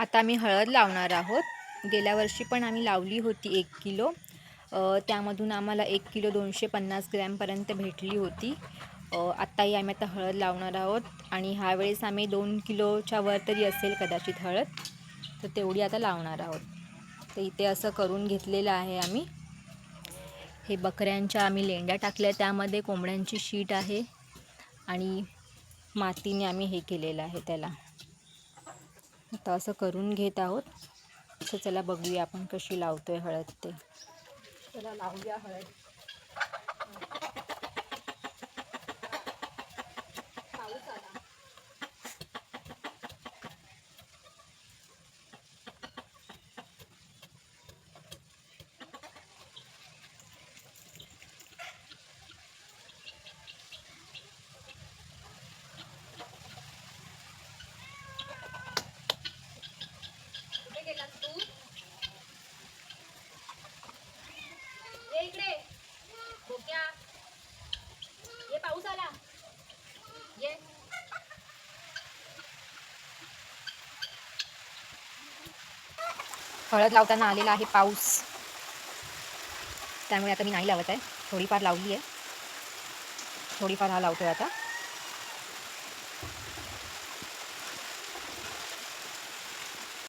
आता मी हळद लावणार आहोत. गेल्या वर्षी पण आम्ही लावली होती 1 किलो. त्यामधून आम्हाला 1 किलो 250 ग्रॅमपर्यंत भेटली होती. आत्ताही आम्ही आता हळद लावणार आहोत आणि ह्यावेळेस आम्ही 2 किलोच्या वर तरी असेल कदाचित हळद, तर तेवढी आता लावणार आहोत. तर इथे असं करून घेतलेलं आहे आम्ही. हे बकऱ्यांच्या आम्ही लेंड्या टाकल्या, त्यामध्ये कोंबड्यांची शीट आहे आणि मातीने आम्ही हे केलेलं आहे त्याला. आता असं करून घेत आहोत. तर चला बघूया आपण कशी लावतोय हळद ते. चला लावूया हळद. पाऊस आला. कुठे गेलास तू? ये इकडे. बोक्या. ये पाऊस आला. ये. हळद लावताना आलेला आहे पाऊस, त्यामुळे आता मी नाही लावत आहे. थोडीफार लावली आहे, थोडीफार हा लावतोय आता.